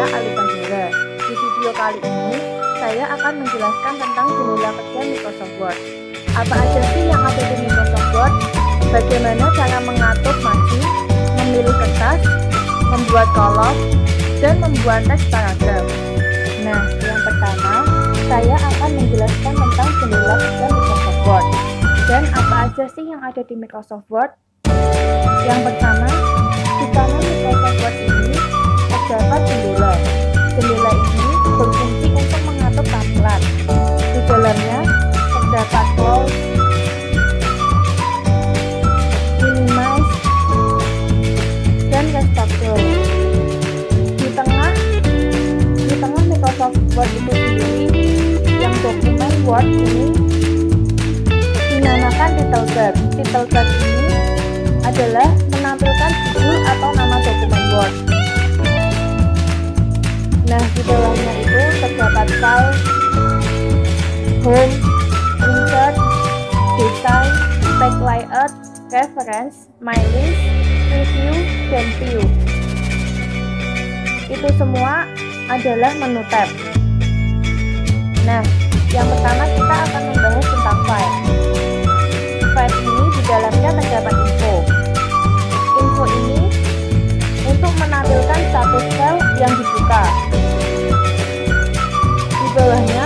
saya Alika Zara. Di video kali ini, saya akan menjelaskan tentang jendela kerja Microsoft Word. Apa aja sih yang ada di Microsoft Word? Bagaimana cara mengatur margin, memilih kertas, membuat kolom, dan membuat teks paragraf. Nah, yang pertama, saya akan menjelaskan tentang jendela kerja Microsoft Word. Dan apa aja sih yang ada di Microsoft Word? Yang pertama, di kanan Microsoft Word ini terdapat jendela. Jendela ini berfungsi untuk mengatur tampilan. Di dalamnya terdapat close, minimize, dan restore. Di tengah Microsoft Word itu sendiri, yang dokumen Word ini dinamakan title tab. Title tab ini adalah menampilkan judul atau nama dokumen Word. Nah, di bawahnya itu terdapat file, home, insert, design, text layout, reference, my list, preview, dan view. Itu semua adalah menu tab. Nah, yang pertama kita akan membahas tentang file. File ini di dalamnya terdapat info. Info ini untuk menampilkan status file yang dibuka. Di bawahnya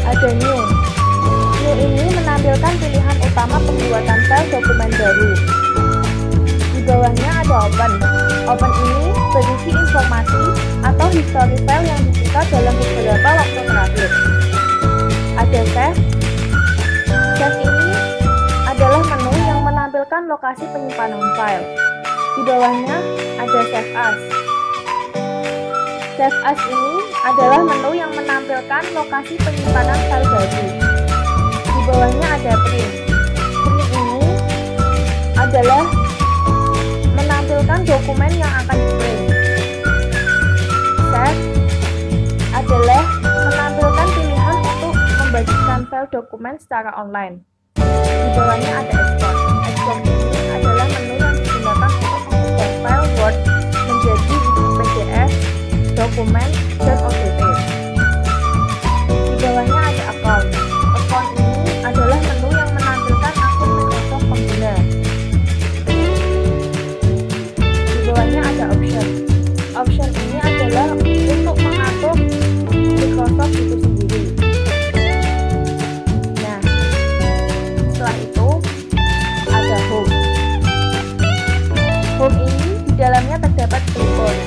ada new. New ini menampilkan pilihan utama pembuatan file dokumen baru. Di bawahnya ada open. Open ini berisi informasi atau history file yang dibuka dalam beberapa waktu terakhir. Ada save. Save ini adalah menu yang menampilkan lokasi penyimpanan file. Di bawahnya ada save as. Save as ini adalah menu yang menampilkan lokasi penyimpanan file baru. Di bawahnya ada print. Print ini adalah menampilkan dokumen yang akan di-print. Save adalah menampilkan pilihan untuk membagikan file dokumen secara online. Di bawahnya ada export. Export ini adalah menu yang digunakan untuk mengubah file Word menjadi PDF, dokumen, dan ODT. Di bawahnya ada account. Account ini adalah menu yang menampilkan akun Microsoft pengguna. Di bawahnya ada option. Option ini adalah untuk mengatur Microsoft itu sendiri. Nah, setelah itu ada home. Home ini di dalamnya terdapat clipboard.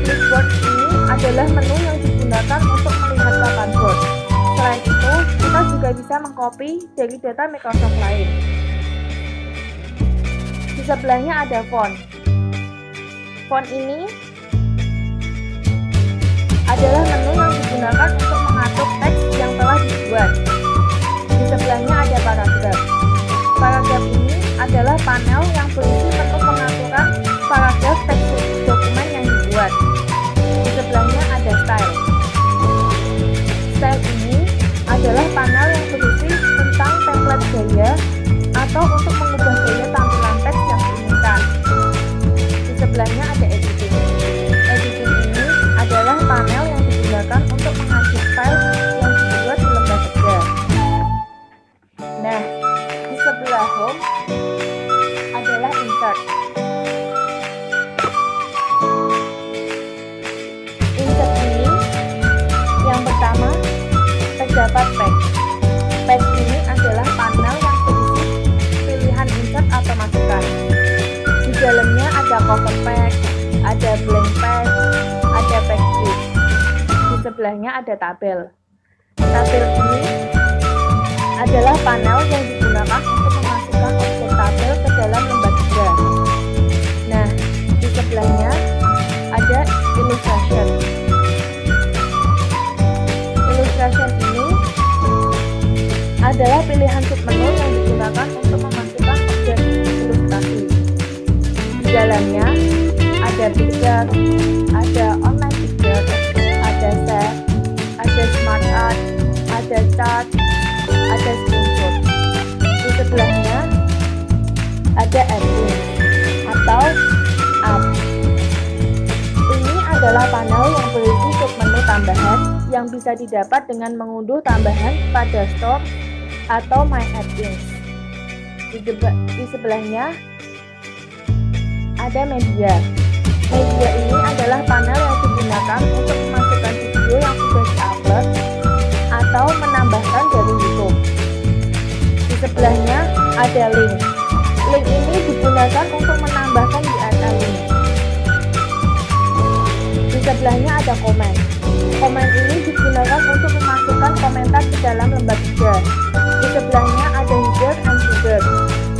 Clipboard ini adalah menu yang digunakan untuk melihat papan Word. Selain itu, kita juga bisa mengcopy dari data Microsoft lain. Di sebelahnya ada font. Font ini adalah menu yang digunakan untuk mengatur teks yang telah dibuat. Di sebelahnya ada paragraf. Paragraf ini adalah panel yang berisi menu pengaturan paragraf teks dokumen yang dibuat. Di sebelahnya ada style. Style ini adalah panel yang berisi tentang template gaya atau untuk mengubah gaya tampilan teks yang diinginkan. Di sebelahnya ada editing. Editing ini adalah panel yang digunakan untuk mengedit file yang dibuat di lembar kerja. Nah, di sebelah home adalah insert. Insert ini yang pertama terdapat text. Text ini adalah panel yang berisi pilihan insert atau masukan. Di dalamnya ada cover page, ada blank page, ada page list. Di sebelahnya ada tabel. Tabel ini adalah panel yang digunakan untuk memasukkan objek tabel ke dalam lembar kerja. Nah, di sebelahnya ada illustration. Illustration ini adalah pilihan submenu yang digunakan untuk memasukkan objek ilustrasi. Di dalamnya ada picture, ada online picture, ada save, ada smart art, ada chart, ada screenshot. Di sebelahnya ada add-in atau app. Ini adalah adalah panel yang berisi submenu tambahan yang bisa didapat dengan mengunduh tambahan pada Store atau My Add-ins. Di sebelahnya ada media. Media ini adalah panel yang digunakan untuk memasukkan video yang sudah di-upload atau menambahkan dari YouTube. Di sebelahnya ada link. Link ini digunakan untuk menambahkan URL link. Di sebelahnya ada komen. Komen ini digunakan untuk memasukkan komentar ke dalam lembar tiga. Di sebelahnya ada header and footer.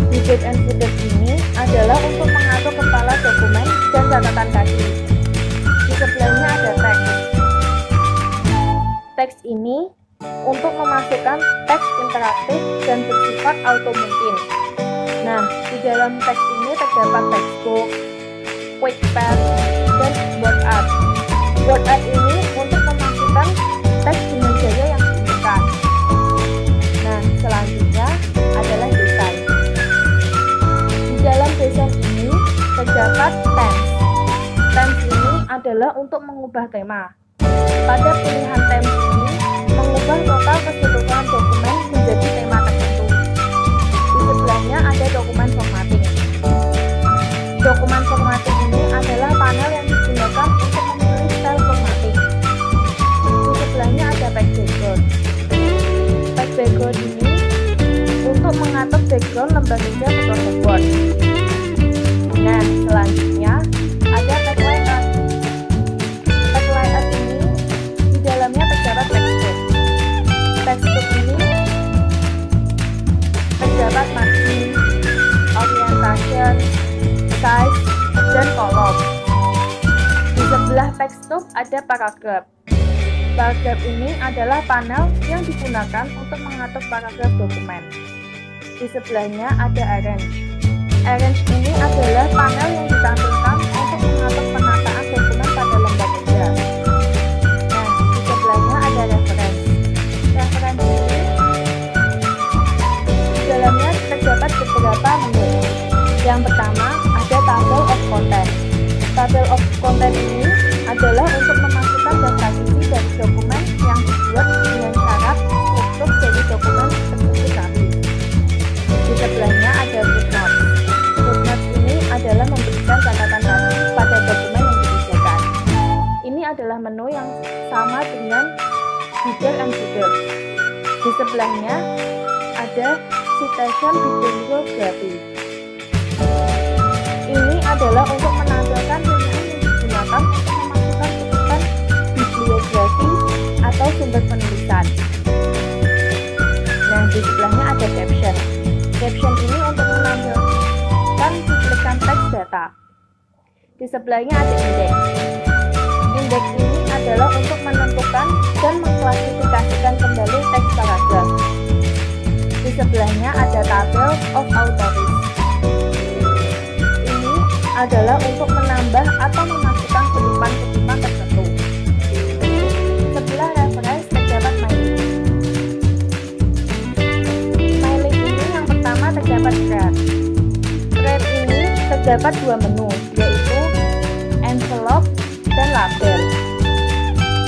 Header and footer ini adalah untuk mengatur kepala dokumen dan catatan kaki. Di sebelahnya ada teks. Teks ini untuk memasukkan teks interaktif dan bersifat auto mungkin. Nah, di dalam teks ini terdapat textbook, quick path, dan word art. Word art ini untuk memasukkan teks dengan gaya yang diinginkan. Nah, selanjutnya adalah desain. Di dalam desain ini terdapat themes. Themes ini adalah untuk mengubah tema. Pada pilihan themes ini, mengubah total keseluruhan dokumen menjadi tema tertentu. Di sebelahnya ada dokumen formatting. Dokumen formatting ini adalah panel yang digunakan untuk memilih style formatting. Di sebelahnya ada page background. Page background ini untuk mengatur background lembar tiga Microsoft Word. Nah, selanjutnya ada tag layout. Tag layout ini di dalamnya terdapat textbook. Textbook ini terdapat margin, orientation, size, dan kolom. Di sebelah textbook ada paragraf. Paragraf ini adalah panel yang digunakan untuk mengatur paragraf dokumen. Di sebelahnya ada arrange. Arrange ini adalah panel yang ditampilkan untuk mengatur penataan dokumen pada lembar tiga. Nah, di sebelahnya ada reference. Reference ini di dalamnya terdapat beberapa menu. Yang pertama ada table of content. Table of content ini adalah untuk memasukkan daftar isi dari dokumen yang dibuat dengan syarat struktur dari dokumen tersebut rapi. Di sebelahnya ada footnote. Footnote ini adalah memberikan catatan kaki pada dokumen yang disediakan. Ini adalah menu yang sama dengan header and footer. Di sebelahnya ada citation bibliography. Ini adalah untuk menampilkan pilihan yang digunakan untuk memasukkan kutipan bibliografi atau sumber penulisan. Nah, di sebelahnya ada caption. Caption ini untuk menampilkan cuplikan teks data. Di sebelahnya ada index. Index ini adalah untuk menentukan dan mengklasifikasikan kembali teks paragraf. Di sebelahnya ada table of authors. Ini adalah untuk menambah atau memasukkan kutipan-kutipan tertentu. Sebelah reference terdapat mailing. Mailing ini yang pertama terdapat thread. Thread ini terdapat dua menu, yaitu envelope dan label.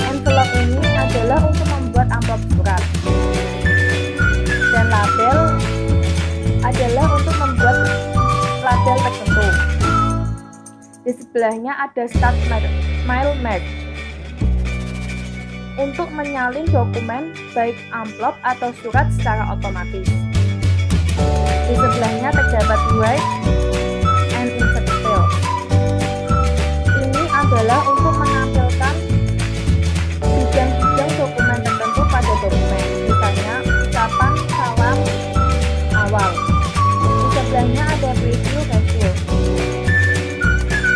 Envelope ini adalah untuk membuat amplop surat. Dan label adalah untuk membuat label tertentu. Di sebelahnya ada start mail merge untuk menyalin dokumen baik amplop atau surat secara otomatis. Di sebelahnya terdapat write and insert field. Ini adalah untuk menampilkan bidang-bidang dokumen tertentu pada dokumen, misalnya ucapan, salam, awal. Di sebelahnya ada preview hasil.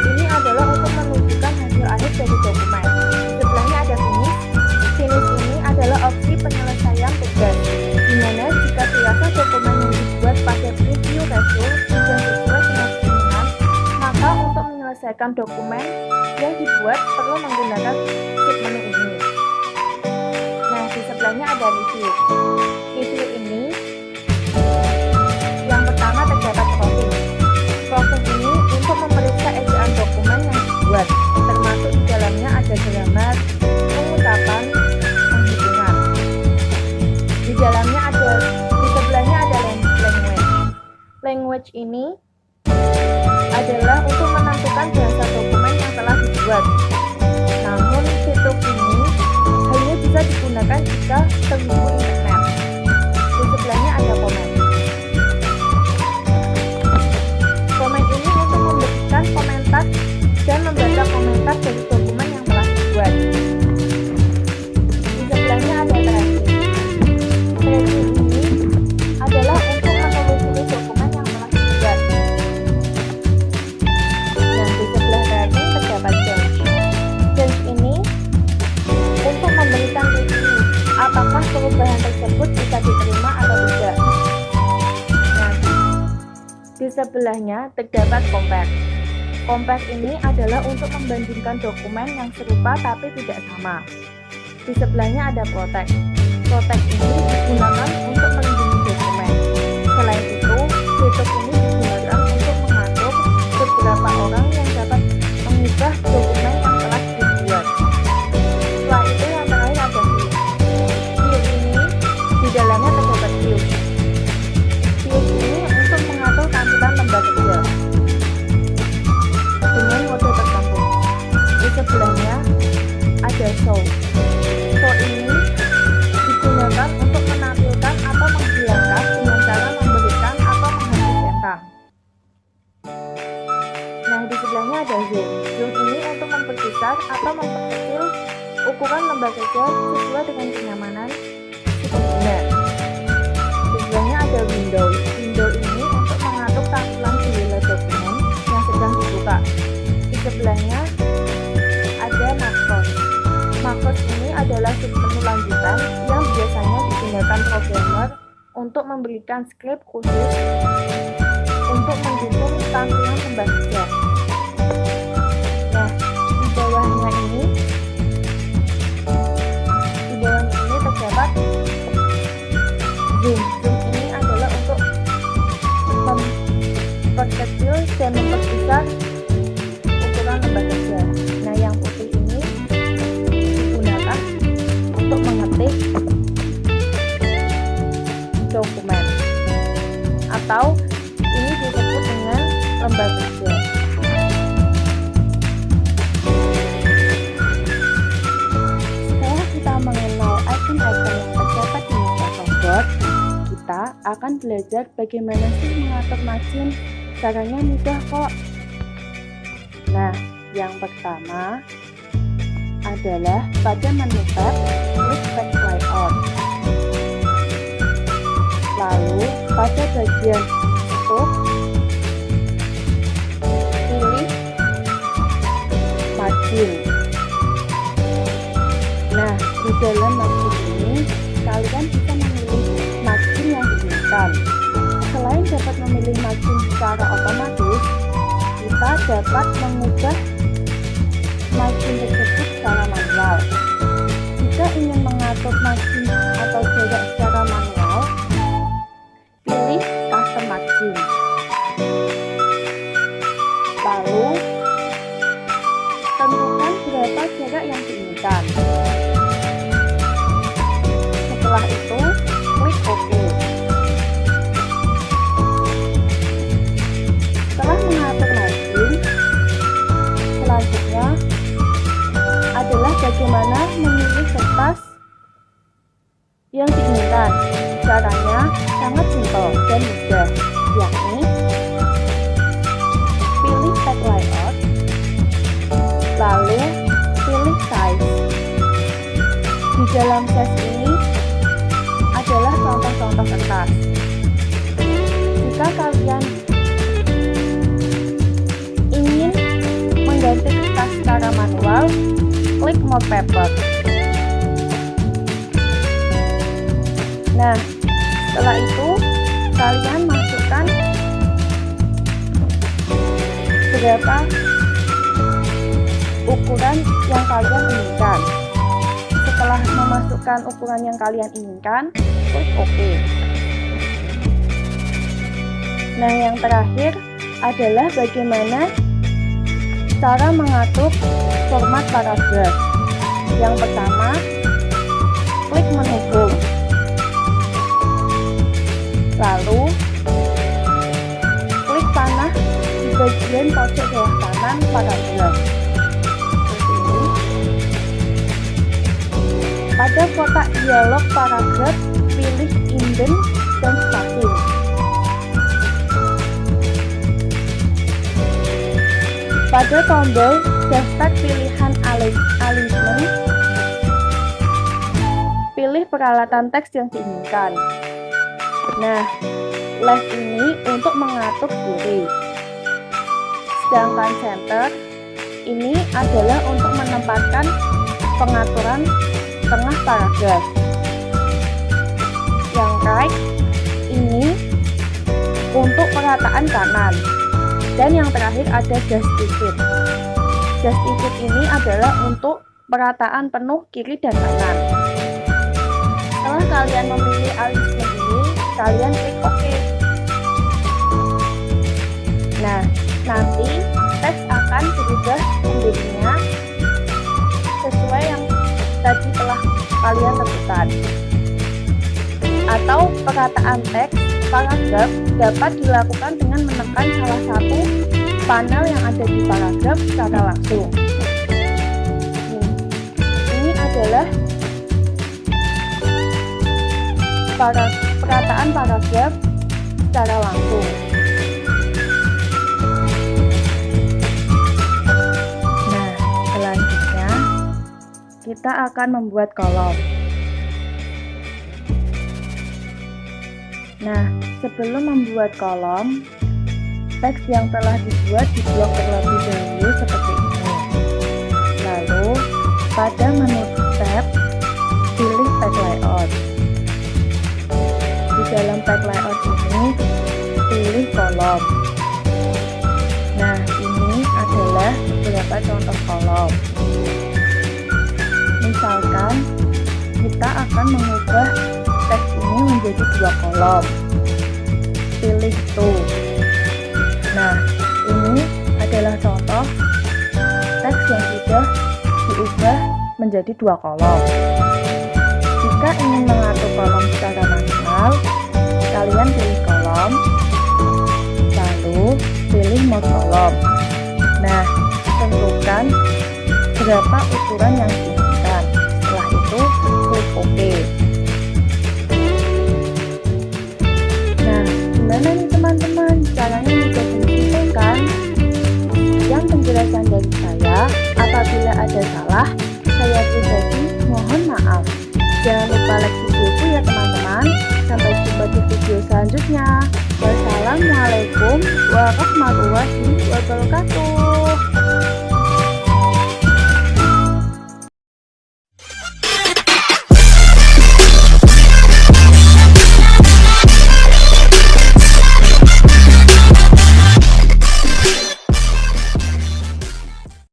Ini adalah untuk menunjukkan hasil akhir dari dokumen. Di sebelahnya ada finish. Finish ini adalah opsi penyelesaian tugas, di mana jika dirasa dokumen yang dibuat pada preview hasil sudah sesuai dengan keinginan, maka untuk menyelesaikan dokumen yang dibuat perlu menggunakan submenu ini. Nah, di sebelahnya ada review. Review ini yang pertama terdapat proofing. Proofing ini untuk memeriksa ejaan dokumen yang dibuat, termasuk di dalamnya ada sebelahnya terdapat compare. Compare ini adalah untuk membandingkan dokumen yang serupa tapi tidak sama. Di sebelahnya ada protect. Protect ini digunakan untuk melindungi dokumen. Selain itu, detox ini digunakan untuk mengatur beberapa orang yang dapat mengubah dokumen yang telah dibuat. Setelah itu yang terakhir ada view. View ini di dalamnya terdapat view. View ini untuk mengatur tampilan lembar kerja dengan mode tertentu. Di sebelahnya ada show. Show ini digunakan untuk menampilkan atau menghilangkan dengan cara memberikan atau menghapus centang. Nah, di sebelahnya ada zoom. Zoom ini untuk memperbesar atau memperkecil ukuran lembar kerja sesuai dengan kenyamanan si pengguna. Di sebelahnya ada window. Window ini untuk mengatur tampilan jendela dokumen yang sedang dibuka. Di sebelahnya ada macros. Macros ini adalah submenu lanjutan yang biasanya digunakan programmer untuk memberikan script khusus untuk mendukung tampilan lembar kerja. Nah, di bawahnya ini terdapat zoom. Zoom ini adalah untuk memperkecil dan memperbesar ukuran lembar kerja. Nah, yang putih ini digunakan untuk mengetik dokumen atau ini disebut dengan lembar kerja. Setelah kita mengenal icon-icon yang terdapat di Microsoft Word, kita akan belajar bagaimana sih mengatur margin. Caranya mudah kok. Nah, yang pertama adalah pada menu tab, klik Text Layout. Lalu pada bagian Scope, pilih Margin. Nah, di dalam margin ini kalian bisa memilih margin yang diinginkan. Selain dapat memilih margin secara otomatis, kita dapat mengubah margin tersebut secara manual. Jika ingin mengatur margin atau jarak secara manual, pilih Custom Margin. Lalu, tentukan berapa jarak yang diinginkan. Setelah itu, klik OK. Setelah mengatur margin, selanjutnya adalah bagaimana memilih kertas yang diinginkan. Caranya sangat simpel dan mudah, yakni pilih Text Layout, lalu pilih Size. Di dalam size ini adalah contoh-contoh kertas. Jika kalian ingin mengganti kertas secara manual, klik More Paper. Nah, setelah itu kalian masukkan berapa ukuran yang kalian inginkan. Setelah memasukkan ukuran yang kalian inginkan, klik OK. Nah, yang terakhir adalah bagaimana cara mengatur format paragraf. Yang pertama, klik menu Home. Lalu, klik panah di bagian pojok bawah kanan paragraf. Seperti ini. Pada kotak dialog paragraf, pilih indent dan spacing. Pada tombol daftar pilihan alignment, pilih peralatan teks yang diinginkan. Nah, left ini untuk mengatur kiri. Sedangkan center ini adalah untuk menempatkan pengaturan tengah paragraf. Yang right ini untuk perataan kanan. Dan yang terakhir ada justifit. Justifit ini adalah untuk perataan penuh kiri dan kanan. Setelah kalian memilih alisme ini, kalian klik OK. Nah, nanti teks akan berubah sendirinya sesuai yang tadi telah kalian tentukan. Atau perataan teks paragraf dapat dilakukan dengan menekan salah satu panel yang ada di paragraf secara langsung. Ini adalah perataan paragraf secara langsung. Nah, selanjutnya kita akan membuat kolom. Nah, sebelum membuat kolom, teks yang telah dibuat diblok terlebih dahulu seperti ini. Lalu, pada menu tab, pilih tag layout. Di dalam tag layout ini, pilih kolom. Nah, ini adalah beberapa contoh kolom. Misalkan, kita akan mengubah teks ini menjadi 2 kolom. Pilih tuh. Nah, ini adalah contoh teks yang sudah diubah menjadi 2 kolom. Jika ingin mengatur kolom secara manual, kalian pilih kolom, lalu pilih mode kolom. Nah, tentukan berapa ukuran yang diinginkan. Setelah itu, klik OK. Nah, gimana nih teman-teman? Caranya mudah dan simpel kan? Sekian penjelasan dari saya. Apabila ada salah, saya pribadi mohon maaf. Jangan lupa like videoku ya teman-teman. Sampai jumpa di video selanjutnya. Wassalamualaikum warahmatullahi wabarakatuh.